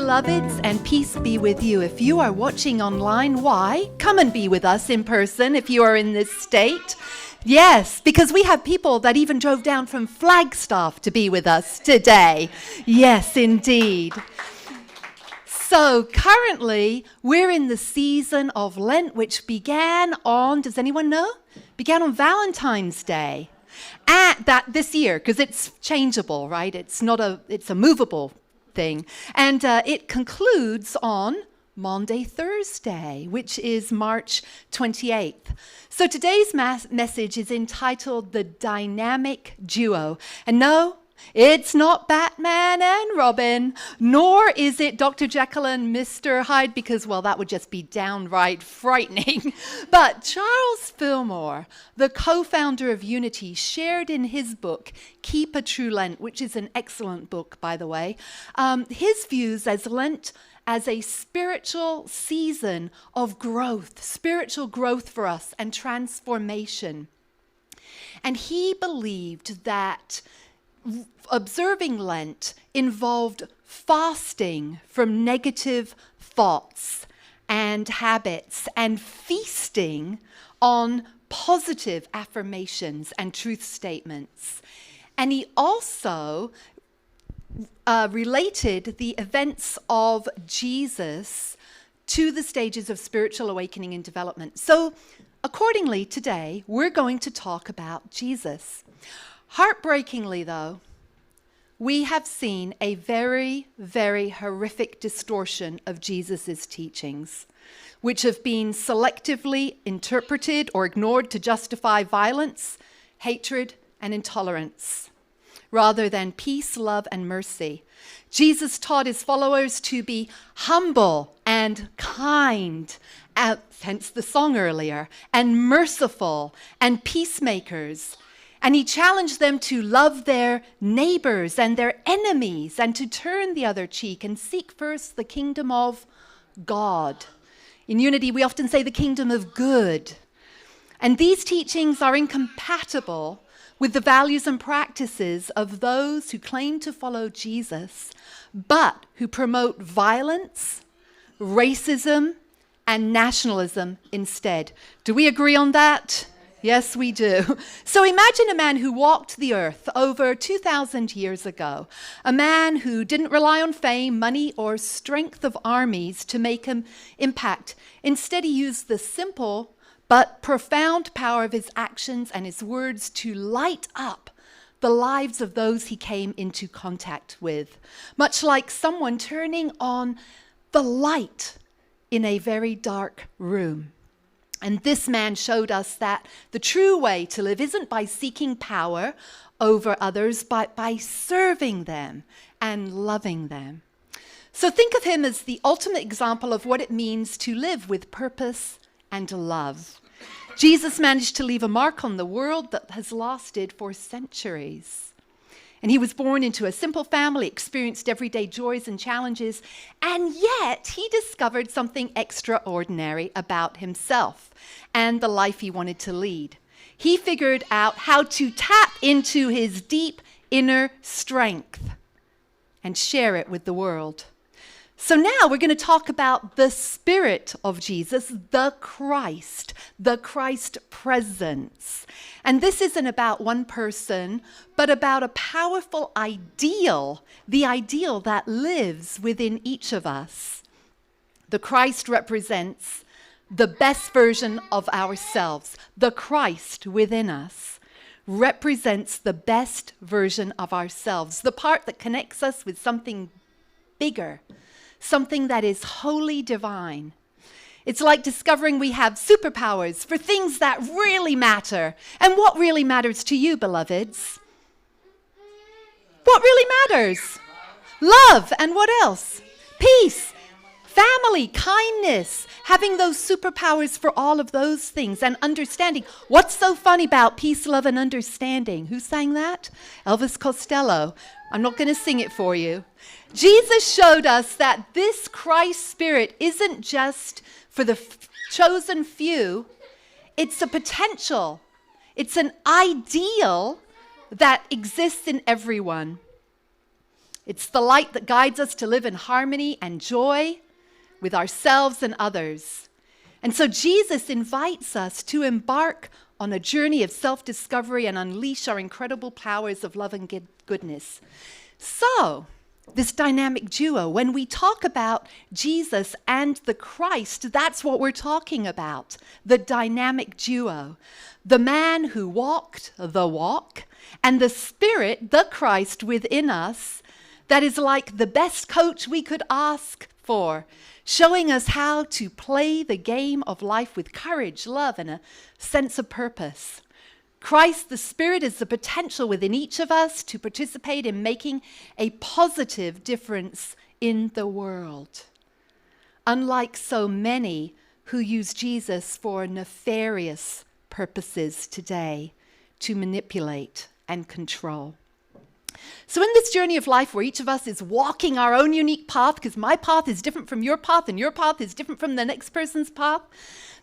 beloveds, and peace be with you. If you are watching online, why? Come and be with us in person if you are in this state. Yes, because we have people that even drove down from Flagstaff to be with us today. Yes, indeed. So currently, we're in the season of Lent, which began on, does anyone know? Began on Valentine's Day. This year, because it's changeable, right? It's a movable thing. And it concludes on Maundy Thursday, which is March 28th. So today's message is entitled The Dynamic Duo. And no, it's not Batman and Robin, nor is it Dr. Jekyll and Mr. Hyde, because, well, that would just be downright frightening. But Charles Fillmore, the co-founder of Unity, shared in his book, Keep a True Lent, which is an excellent book, by the way, his views as Lent as a spiritual season of growth, spiritual growth for us and transformation. And he believed that observing Lent involved fasting from negative thoughts and habits and feasting on positive affirmations and truth statements. And he also related the events of Jesus to the stages of spiritual awakening and development. So accordingly, today, we're going to talk about Jesus. Heartbreakingly, though, we have seen a very, very horrific distortion of Jesus' teachings, which have been selectively interpreted or ignored to justify violence, hatred, and intolerance, rather than peace, love, and mercy. Jesus taught his followers to be humble and kind, hence the song earlier, and merciful and peacemakers. And he challenged them to love their neighbors and their enemies and to turn the other cheek and seek first the kingdom of God. In Unity, we often say the kingdom of good. And these teachings are incompatible with the values and practices of those who claim to follow Jesus, but who promote violence, racism, and nationalism instead. Do we agree on that? Yes, we do. So imagine a man who walked the earth over 2,000 years ago, a man who didn't rely on fame, money, or strength of armies to make him impact. Instead, he used the simple but profound power of his actions and his words to light up the lives of those he came into contact with, much like someone turning on the light in a very dark room. And this man showed us that the true way to live isn't by seeking power over others, but by serving them and loving them. So think of him as the ultimate example of what it means to live with purpose and love. Jesus managed to leave a mark on the world that has lasted for centuries. And he was born into a simple family, experienced everyday joys and challenges, and yet he discovered something extraordinary about himself and the life he wanted to lead. He figured out how to tap into his deep inner strength and share it with the world. So now we're going to talk about the Spirit of Jesus, the Christ presence. And this isn't about one person, but about a powerful ideal, the ideal that lives within each of us. The Christ represents the best version of ourselves. The Christ within us represents the best version of ourselves, the part that connects us with something bigger, something that is wholly divine. It's like discovering we have superpowers for things that really matter. And what really matters to you, beloveds? What really matters? Love. And what else? Peace, family, kindness, having those superpowers for all of those things and understanding. What's so funny about peace, love, and understanding? Who sang that? Elvis Costello. I'm not going to sing it for you. Jesus showed us that this Christ Spirit isn't just for the chosen few. It's a potential. It's an ideal that exists in everyone. It's the light that guides us to live in harmony and joy with ourselves and others. And so Jesus invites us to embark on a journey of self-discovery and unleash our incredible powers of love and goodness. So, this dynamic duo, when we talk about Jesus and the Christ, that's what we're talking about, the dynamic duo. The man who walked the walk, and the Spirit, the Christ within us, that is like the best coach we could ask for, showing us how to play the game of life with courage, love, and a sense of purpose. Christ, the Spirit, is the potential within each of us to participate in making a positive difference in the world. Unlike so many who use Jesus for nefarious purposes today, to manipulate and control. So in this journey of life where each of us is walking our own unique path, because my path is different from your path and your path is different from the next person's path,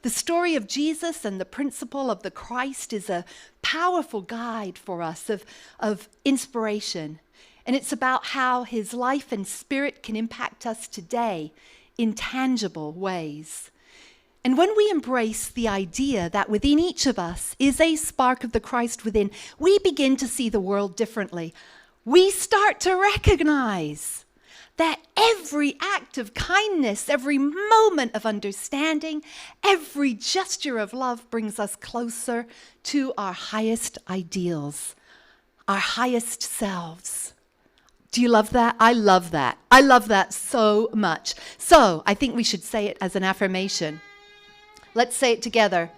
the story of Jesus and the principle of the Christ is a powerful guide for us of inspiration. And it's about how his life and spirit can impact us today in tangible ways. And when we embrace the idea that within each of us is a spark of the Christ within, we begin to see the world differently. We start to recognize that every act of kindness, every moment of understanding, every gesture of love brings us closer to our highest ideals, our highest selves. Do you love that? I love that. I love that so much. So I think we should say it as an affirmation. Let's say it together.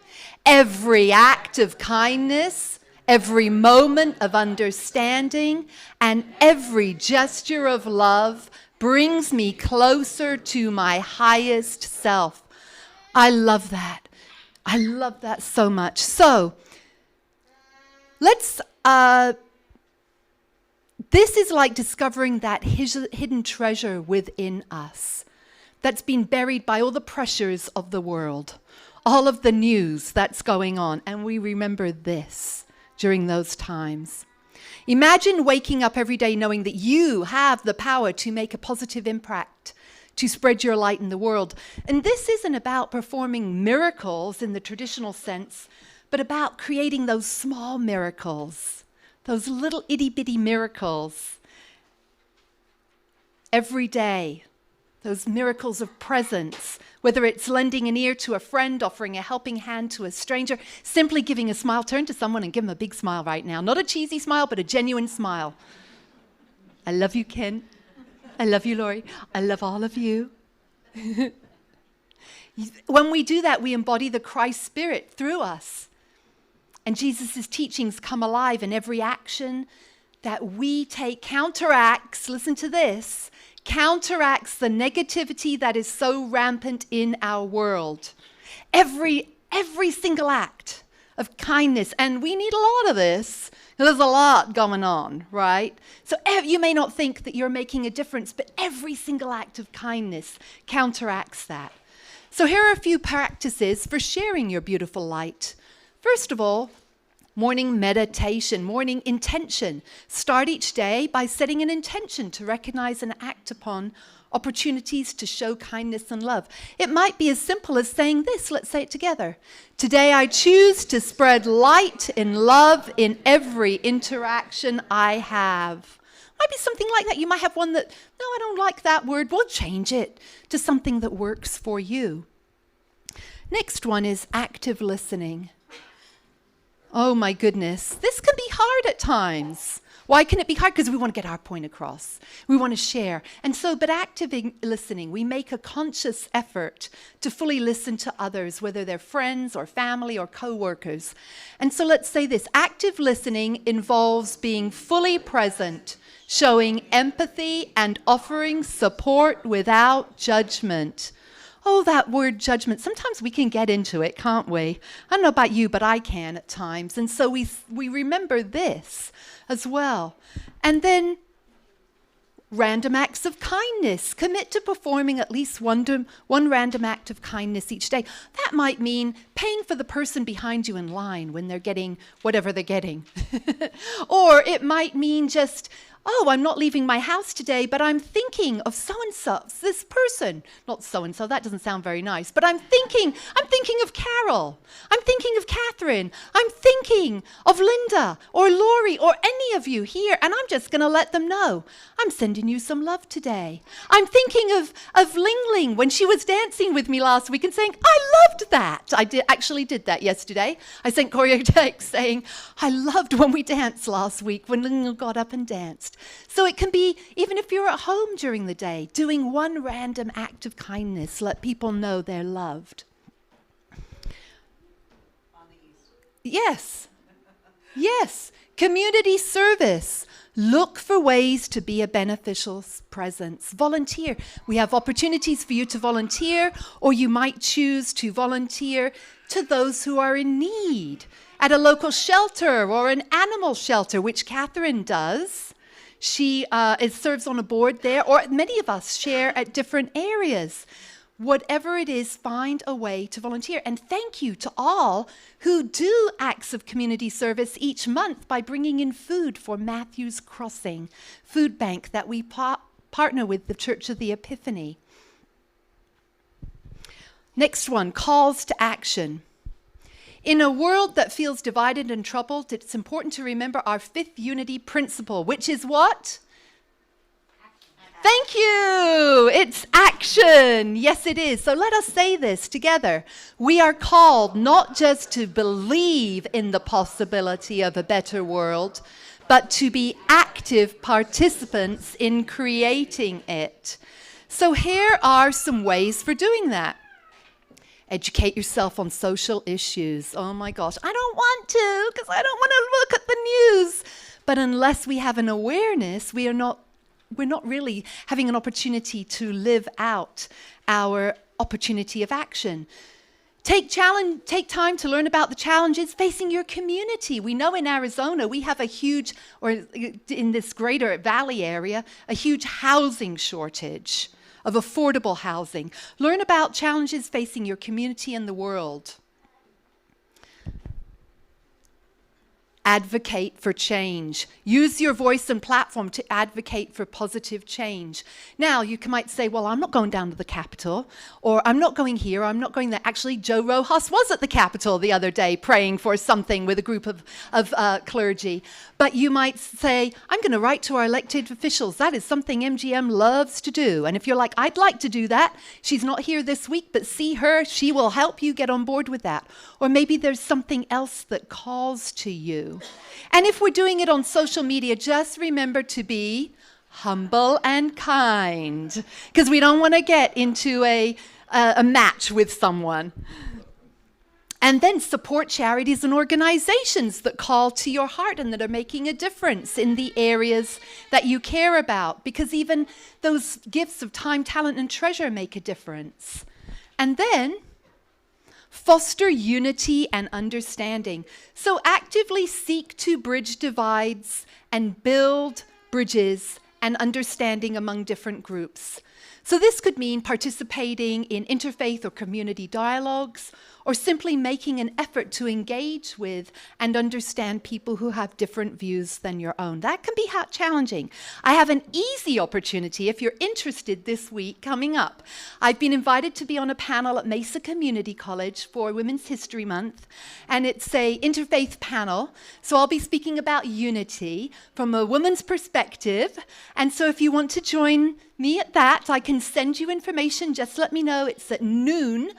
Every act of kindness, every moment of understanding, and every gesture of love brings me closer to my highest self. I love that. I love that so much. So, let's, this is like discovering that hidden treasure within us that's been buried by all the pressures of the world, all of the news that's going on, and we remember this during those times. Imagine waking up every day knowing that you have the power to make a positive impact, to spread your light in the world. And this isn't about performing miracles in the traditional sense, but about creating those small miracles, those little itty-bitty miracles every day. Those miracles of presence, whether it's lending an ear to a friend, offering a helping hand to a stranger, simply giving a smile. Turn to someone and give them a big smile right now. Not a cheesy smile, but a genuine smile. I love you, Ken. I love you, Lori. I love all of you. When we do that, we embody the Christ Spirit through us. And Jesus' teachings come alive in every action that we take counteracts, listen to this, counteracts the negativity that is so rampant in our world. Every single act of kindness, and we need a lot of this. There's a lot going on, right? So you may not think that you're making a difference, but every single act of kindness counteracts that. So here are a few practices for sharing your beautiful light. First of all, morning meditation, morning intention. Start each day by setting an intention to recognize and act upon opportunities to show kindness and love. It might be as simple as saying this. Let's say it together. Today I choose to spread light and love in every interaction I have. Might be something like that. You might have one that, no, I don't like that word. We'll change it to something that works for you. Next one is active listening. Oh my goodness, this can be hard at times. Why can it be hard? Because we want to get our point across. We want to share. And so, but active listening, we make a conscious effort to fully listen to others, whether they're friends or family or co-workers. And so let's say this, active listening involves being fully present, showing empathy and offering support without judgment. Oh, that word judgment. Sometimes we can get into it, can't we? I don't know about you, but I can at times. And so we remember this as well. And then random acts of kindness. Commit to performing at least one random act of kindness each day. That might mean paying for the person behind you in line when they're getting whatever they're getting. Or it might mean just oh, I'm not leaving my house today, but I'm thinking of so-and-so, this person. Not so-and-so, that doesn't sound very nice, but I'm thinking of Carol. I'm thinking of Catherine. I'm thinking of Linda or Lori or any of you here, and I'm just going to let them know. I'm sending you some love today. I'm thinking of Ling Ling when she was dancing with me last week and saying, I loved that. I actually did that yesterday. I sent Corey a text saying, I loved when we danced last week, when Ling Ling got up and danced. So it can be, even if you're at home during the day, doing one random act of kindness, let people know they're loved. Yes. Yes. Community service. Look for ways to be a beneficial presence. Volunteer. We have opportunities for you to volunteer, or you might choose to volunteer to those who are in need at a local shelter or an animal shelter, which Catherine does. She serves on a board there, or many of us share at different areas. Whatever it is, find a way to volunteer. And thank you to all who do acts of community service each month by bringing in food for Matthew's Crossing food bank that we partner with the Church of the Epiphany. Next one, calls to action. In a world that feels divided and troubled, it's important to remember our fifth unity principle, which is what? Thank you. It's action. Yes, it is. So let us say this together. We are called not just to believe in the possibility of a better world, but to be active participants in creating it. So here are some ways for doing that. Educate yourself on social issues. Oh my gosh, I don't want to because I don't want to look at the news. But unless we have an awareness, we're not really having an opportunity to live out our opportunity of action. Take time to learn about the challenges facing your community. We know in Arizona we have a huge, or in this greater valley area, a huge housing shortage of affordable housing. Learn about challenges facing your community and the world. Advocate for change. Use your voice and platform to advocate for positive change. Now, you might say, well, I'm not going down to the Capitol, or I'm not going here, or I'm not going there. Actually, Joe Rojas was at the Capitol the other day praying for something with a group of clergy. But you might say, I'm going to write to our elected officials. That is something MGM loves to do. And if you're like, I'd like to do that, she's not here this week, but see her, she will help you get on board with that. Or maybe there's something else that calls to you. And if we're doing it on social media, just remember to be humble and kind, because we don't want to get into a match with someone. And then support charities and organizations that call to your heart and that are making a difference in the areas that you care about, because even those gifts of time, talent, and treasure make a difference. And then foster unity and understanding. So actively seek to bridge divides and build bridges and understanding among different groups. So this could mean participating in interfaith or community dialogues, or simply making an effort to engage with and understand people who have different views than your own. That can be challenging. I have an easy opportunity if you're interested this week coming up. I've been invited to be on a panel at Mesa Community College for Women's History Month, and it's a interfaith panel. So I'll be speaking about unity from a woman's perspective. And so if you want to join me at that, I can send you information. Just let me know. It's at noon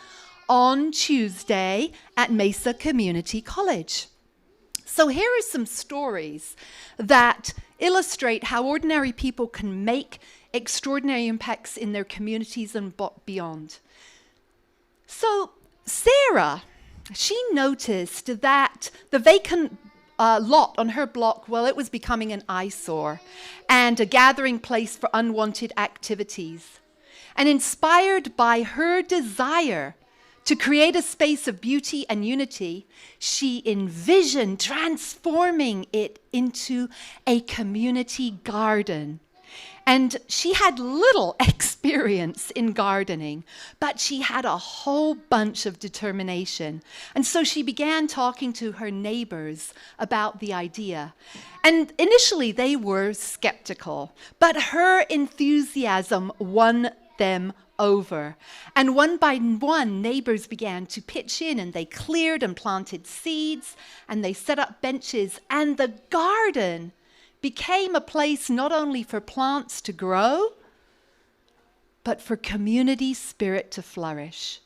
on Tuesday at Mesa Community College. So here are some stories that illustrate how ordinary people can make extraordinary impacts in their communities and beyond. So Sarah, she noticed that the vacant lot on her block, well, it was becoming an eyesore and a gathering place for unwanted activities. And inspired by her desire to create a space of beauty and unity, she envisioned transforming it into a community garden. And she had little experience in gardening, but she had a whole bunch of determination. And so she began talking to her neighbors about the idea. And initially they were skeptical, but her enthusiasm won them over. And one by one, neighbors began to pitch in, and they cleared and planted seeds, and they set up benches, and the garden became a place not only for plants to grow, but for community spirit to flourish.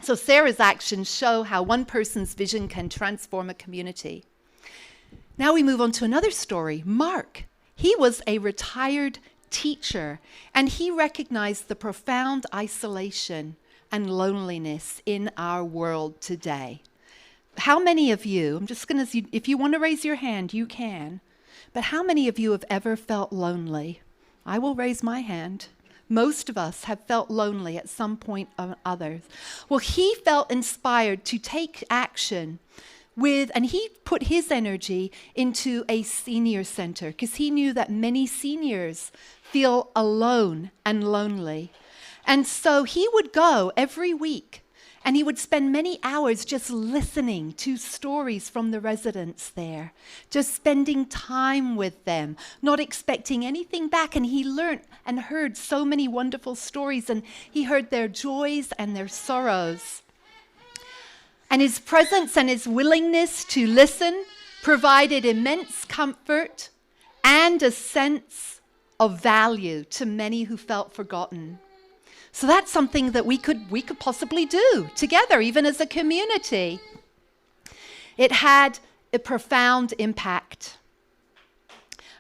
So Sarah's actions show how one person's vision can transform a community. Now we move on to another story. Mark, he was a retired teacher, and he recognized the profound isolation and loneliness in our world today. How many of you, I'm just going to, if you want to raise your hand, you can, but how many of you have ever felt lonely? I will raise my hand. Most of us have felt lonely at some point or others. Well, he felt inspired to take action and he put his energy into a senior center because he knew that many seniors feel alone and lonely. And so he would go every week and he would spend many hours just listening to stories from the residents there, just spending time with them, not expecting anything back. And he learned and heard so many wonderful stories, and he heard their joys and their sorrows. And his presence and his willingness to listen provided immense comfort and a sense of value to many who felt forgotten. So that's something that we could possibly do together, even as a community. It had a profound impact.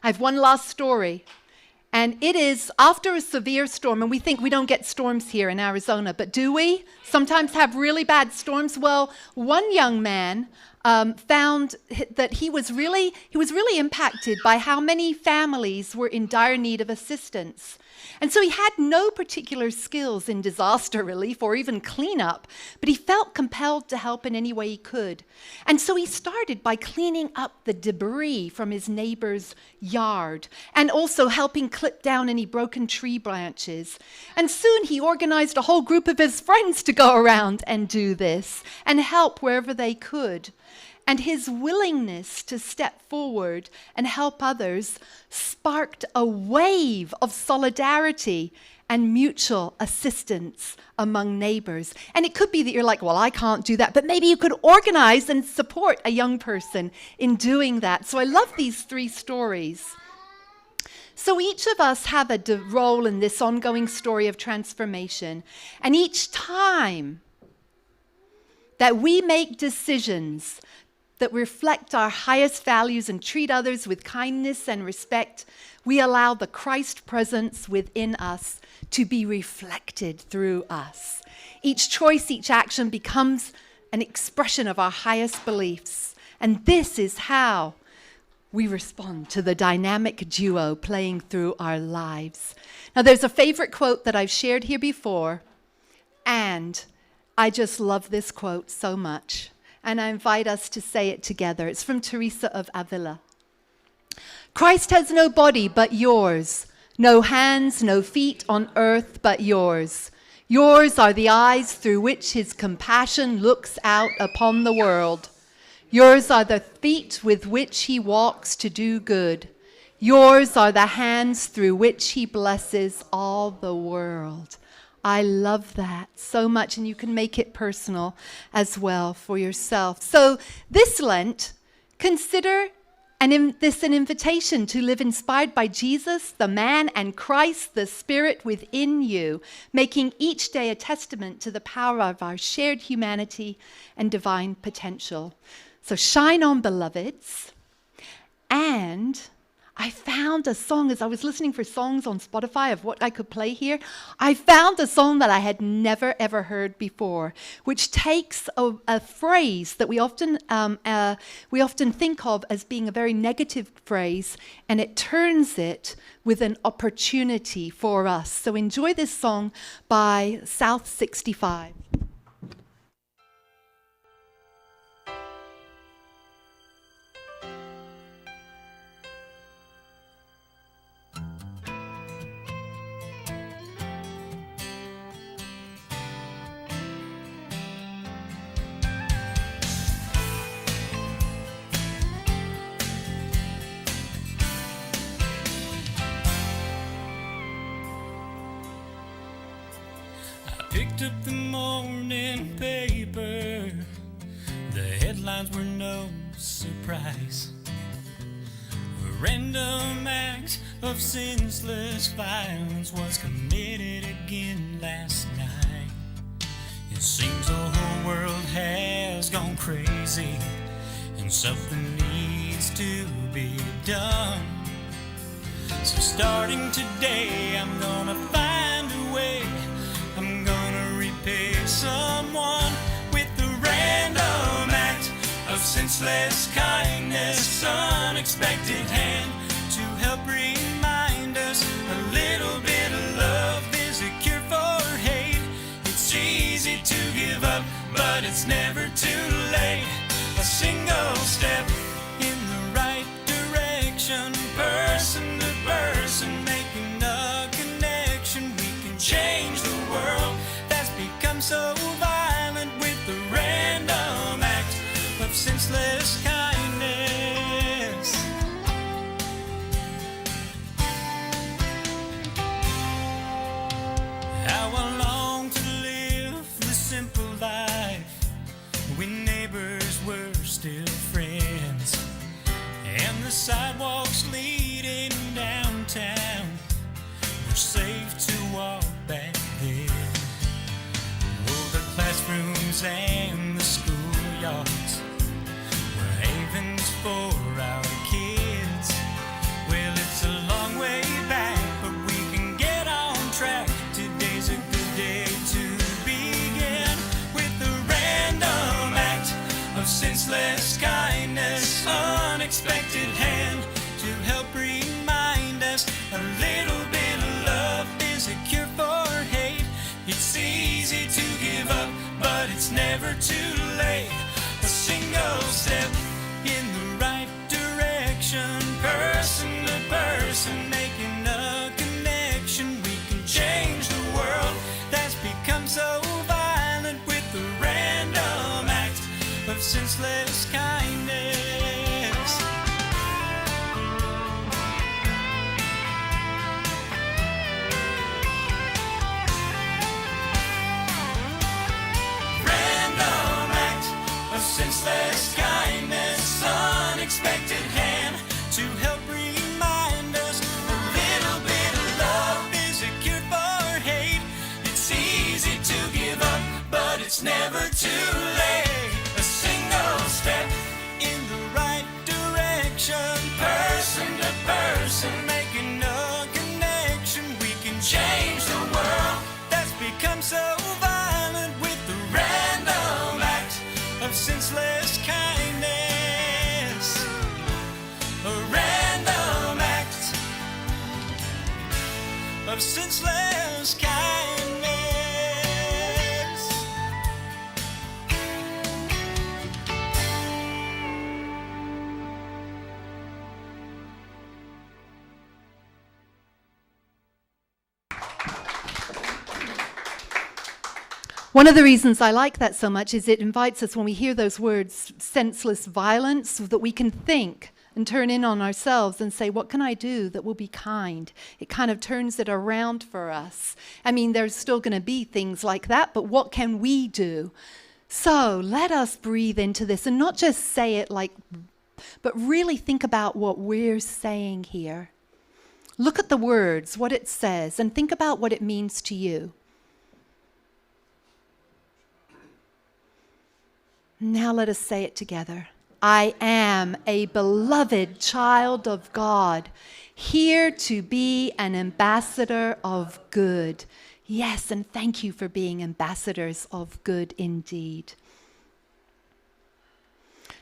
I have one last story, and it is after a severe storm, and we think we don't get storms here in Arizona, but do we sometimes have really bad storms? Well, one young man found that he was really impacted by how many families were in dire need of assistance. And so he had no particular skills in disaster relief or even cleanup, but he felt compelled to help in any way he could. And so he started by cleaning up the debris from his neighbor's yard and also helping clip down any broken tree branches. And soon he organized a whole group of his friends to go around and do this and help wherever they could. And his willingness to step forward and help others sparked a wave of solidarity and mutual assistance among neighbors. And it could be that you're like, well, I can't do that, but maybe you could organize and support a young person in doing that. So I love these three stories. So each of us have a role in this ongoing story of transformation. And each time that we make decisions that reflect our highest values and treat others with kindness and respect, we allow the Christ presence within us to be reflected through us. Each choice, each action becomes an expression of our highest beliefs. And this is how we respond to the dynamic duo playing through our lives. Now, there's a favorite quote that I've shared here before, and I just love this quote so much. And I invite us to say it together. It's from Teresa of Avila. Christ has no body but yours, no hands, no feet on earth but yours. Yours are the eyes through which his compassion looks out upon the world. Yours are the feet with which he walks to do good. Yours are the hands through which he blesses all the world. I love that so much, and you can make it personal as well for yourself. So this Lent, consider this an invitation to live inspired by Jesus, the man, and Christ, the Spirit within you, making each day a testament to the power of our shared humanity and divine potential. So shine on, beloveds. And I found a song, as I was listening for songs on Spotify of what I could play here, I found a song that I had never, ever heard before, which takes a phrase that we often think of as being a very negative phrase, and it turns it with an opportunity for us. So enjoy this song by South 65. picked up the morning paper. The headlines were no surprise. A random act of senseless violence was committed again last night. It seems the whole world has gone crazy, and something needs to be done. So starting today, I'm gonna find a way. I'm gonna repay someone with a random act of senseless kindness, unexpected hand to help remind us a little bit of love is a cure for hate. It's easy to give up, but it's never too late. A single step in the right direction, person to person, making a connection. We can change the world that's become so violent with the random act of senseless kindness. How I long to live the simple life when neighbors were still friends, and the sidewalks leading downtown were safe to walk back then. Oh, the classrooms and the schoolyards were havens for our kids. Well, it's a long way back, but we can get on track. Today's a good day to begin with the random act of senseless kindness, unexpected hand to help remind us a little bit of love is a cure for hate. It's easy to give up, but it's never too late. A single step in the right direction, person to person, making a connection. We can change the world that's become so violent with the random act of senseless kindness. Random act of senseless kindness, unexpected hand to help remind us a little bit of love is a cure for hate. It's easy to give up, but it's never too late. A single step in the right direction, person to person, making a connection. We can change the world that's become so violent with the random act of senseless kindness. A random act of senseless kindness. One of the reasons I like that so much is it invites us, when we hear those words, senseless violence, so that we can think and turn in on ourselves and say, what can I do that will be kind? It kind of turns it around for us. I mean, there's still going to be things like that, but what can we do? So let us breathe into this and not just say it but really think about what we're saying here. Look at the words, what it says, and think about what it means to you. Now let us say it together. I am a beloved child of God, here to be an ambassador of good. Yes, and thank you for being ambassadors of good indeed.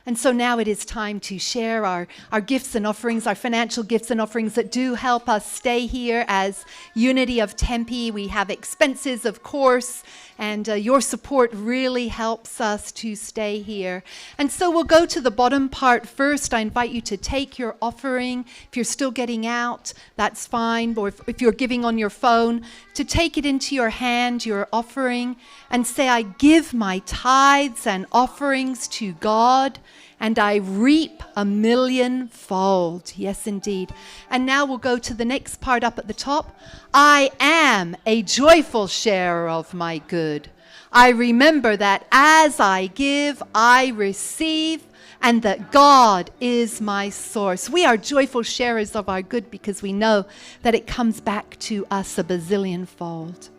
And so now it is time to share our gifts and offerings, our financial gifts and offerings that do help us stay here as Unity of Tempe. We have expenses, of course, and your support really helps us to stay here. And so we'll go to the bottom part first. I invite you to take your offering. If you're still getting out, that's fine. Or if you're giving on your phone, to take it into your hand, your offering, and say, I give my tithes and offerings to God. and I reap 1,000,000-fold. Yes, indeed. And now we'll go to the next part up at the top. I am a joyful sharer of my good. I remember that as I give, I receive, and that God is my source. We are joyful sharers of our good because we know that it comes back to us 1,000,000,000-fold.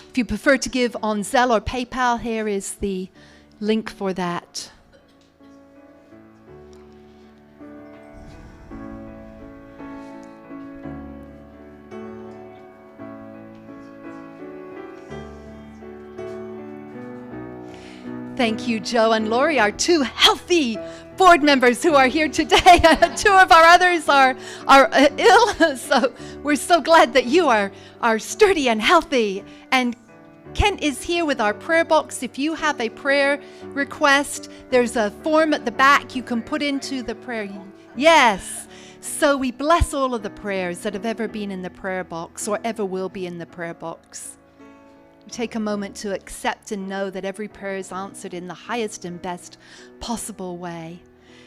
If you prefer to give on Zelle or PayPal, here is the link for that. Thank you, Joe and Lori, our two healthy board members who are here today. Two of our others are ill, so we're so glad that you are sturdy and healthy. And Kent is here with our prayer box. If you have a prayer request, there's a form at the back you can put into the prayer. Yes. So we bless all of the prayers that have ever been in the prayer box or ever will be in the prayer box. We take a moment to accept and know that every prayer is answered in the highest and best possible way.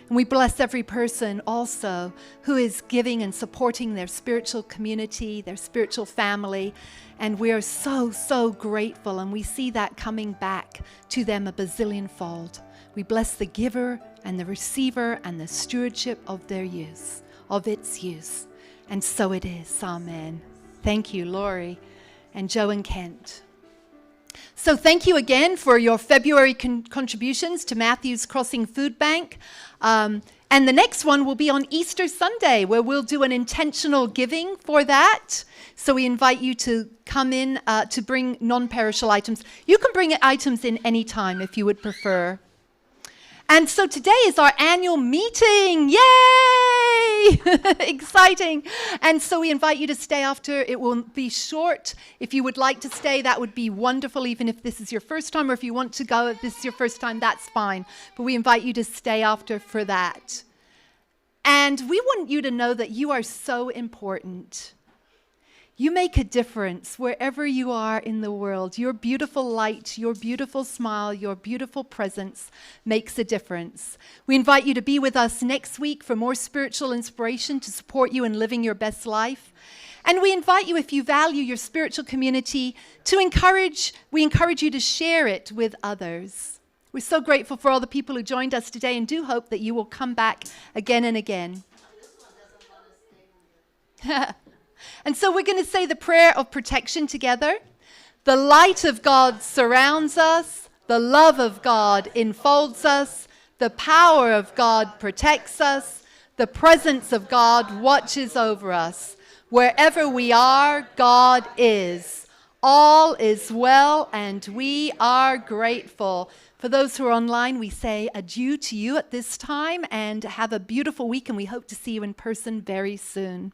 And we bless every person also who is giving and supporting their spiritual community, their spiritual family. And we are so, so grateful. And we see that coming back to them 1,000,000,000-fold. We bless the giver and the receiver and the stewardship of their use, of its use. And so it is. Amen. Thank you, Lori and Joe and Kent. So thank you again for your February contributions to Matthew's Crossing Food Bank. And the next one will be on Easter Sunday, where we'll do an intentional giving for that. So we invite you to come in to bring non-perishable items. You can bring items in any time if you would prefer. And so today is our annual meeting. Yay! Exciting. And so we invite you to stay after. It will be short. If you would like to stay, that would be wonderful, even if this is your first time, or if you want to go, if this is your first time, that's fine. But we invite you to stay after for that. And we want you to know that you are so important. You make a difference wherever you are in the world. Your beautiful light, your beautiful smile, your beautiful presence makes a difference. We invite you to be with us next week for more spiritual inspiration to support you in living your best life. And we invite you, if you value your spiritual community, we encourage you to share it with others. We're so grateful for all the people who joined us today and do hope that you will come back again and again. And so we're going to say the prayer of protection together. The light of God surrounds us. The love of God enfolds us. The power of God protects us. The presence of God watches over us. Wherever we are, God is. All is well, and we are grateful. For those who are online, we say adieu to you at this time, and have a beautiful week, and we hope to see you in person very soon.